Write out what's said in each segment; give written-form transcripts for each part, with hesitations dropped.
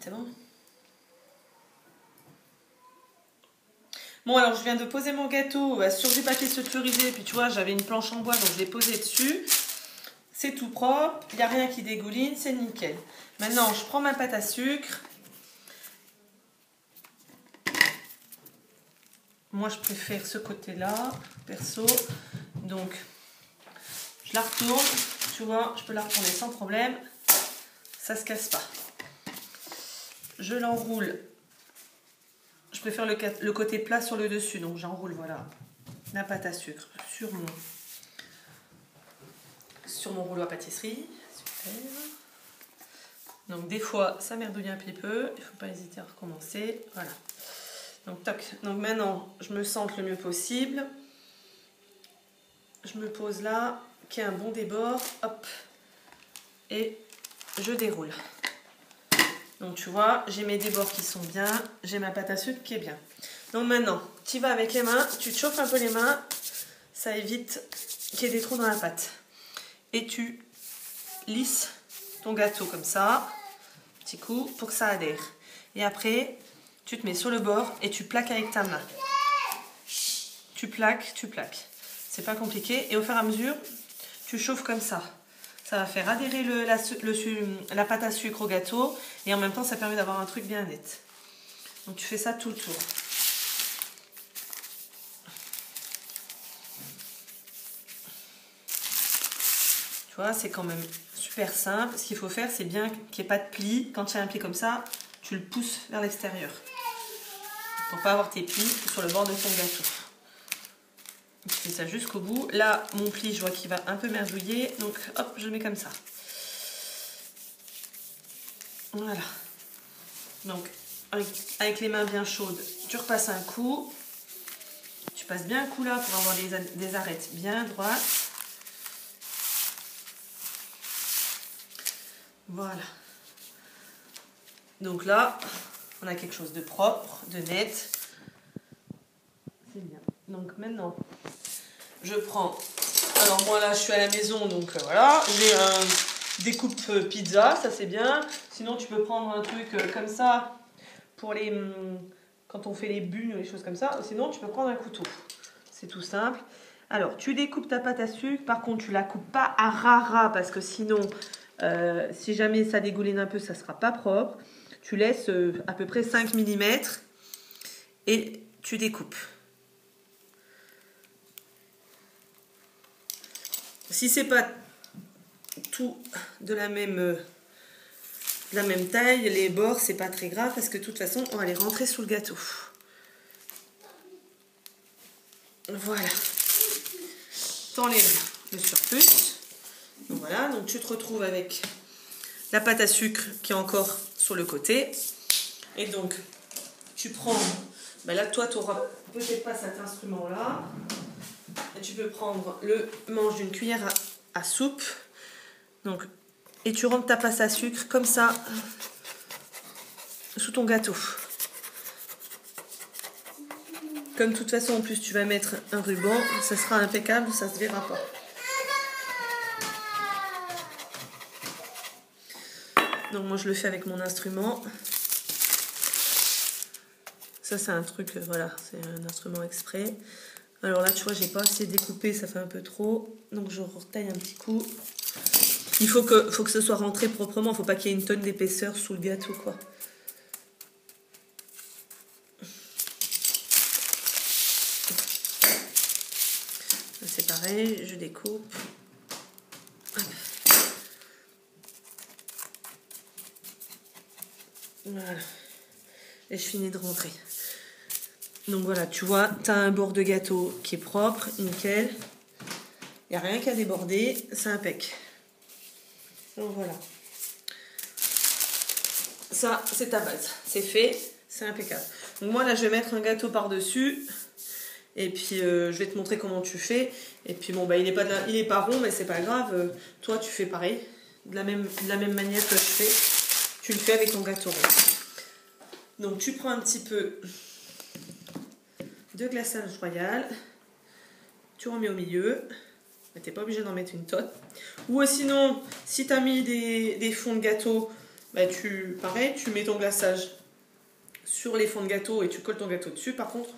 c'est bon. Bon, alors je viens de poser mon gâteau sur du papier sulfurisé. Puis tu vois, j'avais une planche en bois, donc je l'ai posé dessus. C'est tout propre, il n'y a rien qui dégouline, c'est nickel. Maintenant, je prends ma pâte à sucre. Moi, je préfère ce côté-là, perso. Donc, je la retourne. Tu vois, je peux la retourner sans problème. Ça ne se casse pas. Je l'enroule. Je préfère le côté plat sur le dessus. Donc, j'enroule, voilà, la pâte à sucre sur mon rouleau à pâtisserie. Super. Donc, des fois, ça merdouille un petit peu. Il ne faut pas hésiter à recommencer. Voilà. Donc, toc. Donc, maintenant, je me centre le mieux possible. Je me pose là, qu'il y ait un bon débord. Hop. Et je déroule. Donc tu vois, j'ai mes débords qui sont bien, j'ai ma pâte à sucre qui est bien. Donc maintenant, tu vas avec les mains, tu te chauffes un peu les mains, ça évite qu'il y ait des trous dans la pâte. Et tu lisses ton gâteau comme ça, petit coup, pour que ça adhère. Et après, tu te mets sur le bord et tu plaques avec ta main. Tu plaques, tu plaques. C'est pas compliqué. Et au fur et à mesure, tu chauffes comme ça. Ça va faire adhérer la pâte à sucre au gâteau et en même temps ça permet d'avoir un truc bien net. Donc tu fais ça tout le tour. Tu vois, c'est quand même super simple. Ce qu'il faut faire, c'est bien qu'il n'y ait pas de plis. Quand il y a un pli comme ça, tu le pousses vers l'extérieur. Pour pas avoir tes plis sur le bord de ton gâteau. Je fais ça jusqu'au bout. Là, mon pli, je vois qu'il va un peu merdouiller. Donc, hop, je le mets comme ça. Voilà. Donc, avec les mains bien chaudes, tu repasses un coup. Tu passes bien un coup là pour avoir des arêtes bien droites. Voilà. Donc là, on a quelque chose de propre, de net. C'est bien. Donc maintenant... Je prends, alors moi là je suis à la maison donc voilà, j'ai un découpe pizza, ça c'est bien. Sinon tu peux prendre un truc comme ça pour quand on fait les buns ou les choses comme ça. Sinon tu peux prendre un couteau, c'est tout simple. Alors tu découpes ta pâte à sucre, par contre tu la coupes pas à ras parce que sinon si jamais ça dégouline un peu ça sera pas propre. Tu laisses à peu près 5 mm et tu découpes. Si c'est pas tout de la même taille, les bords, c'est pas très grave parce que de toute façon, on va les rentrer sous le gâteau. Voilà. T'enlèves le surplus. Donc voilà, donc tu te retrouves avec la pâte à sucre qui est encore sur le côté. Et donc, tu prends... Ben là, toi, tu n'auras peut-être pas cet instrument-là. Et tu peux prendre le manche d'une cuillère à soupe. Donc, et tu rentres ta pâte à sucre comme ça sous ton gâteau. Comme de toute façon, en plus, tu vas mettre un ruban, ça sera impeccable, ça se verra pas. Donc moi, je le fais avec mon instrument. Ça, c'est un truc, voilà, c'est un instrument exprès. Alors là, tu vois, j'ai pas assez découpé, ça fait un peu trop. Donc je retaille un petit coup. Il faut que ce soit rentré proprement, faut pas qu'il y ait une tonne d'épaisseur sous le gâteau, quoi. C'est pareil, je découpe. Hop. Voilà. Et je finis de rentrer. Donc voilà, tu vois, tu as un bord de gâteau qui est propre, nickel. Il n'y a rien qu'à déborder, c'est impec. Donc voilà. Ça, c'est ta base. C'est fait, c'est impeccable. Donc moi, là, je vais mettre un gâteau par-dessus. Et puis, je vais te montrer comment tu fais. Et puis, bon, bah, il est pas rond, mais c'est pas grave. Toi, tu fais pareil. De la même manière que je fais. Tu le fais avec ton gâteau rond. Donc, tu prends un petit peu de glaçage royal. Tu remets au milieu. Tu n'es pas obligé d'en mettre une tonne. Ou sinon, si tu as mis des fonds de gâteau, bah, pareil, tu mets ton glaçage sur les fonds de gâteau et tu colles ton gâteau dessus. Par contre,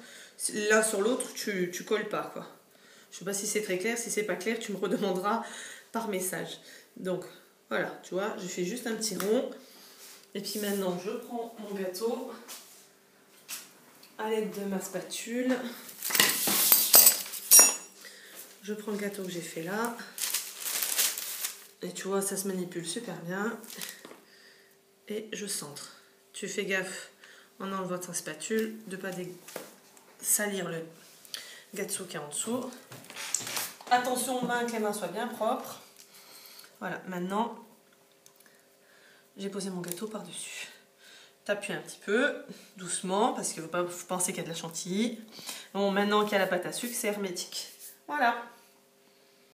l'un sur l'autre, tu colles pas, quoi. Je sais pas si c'est très clair. Si c'est pas clair, tu me redemanderas par message. Donc, voilà, tu vois, je fais juste un petit rond. Et puis maintenant, je prends mon gâteau à l'aide de ma spatule. Je prends le gâteau que j'ai fait là. Et tu vois, ça se manipule super bien. Et je centre. Tu fais gaffe en enlevant ta spatule de ne pas salir le gâteau qui est en dessous. Attention aux mains, que les mains soient bien propres. Voilà, maintenant, j'ai posé mon gâteau par-dessus. T'appuies un petit peu, doucement, parce qu'il ne faut pas penser qu'il y a de la chantilly. Bon, maintenant qu'il y a la pâte à sucre, c'est hermétique. Voilà.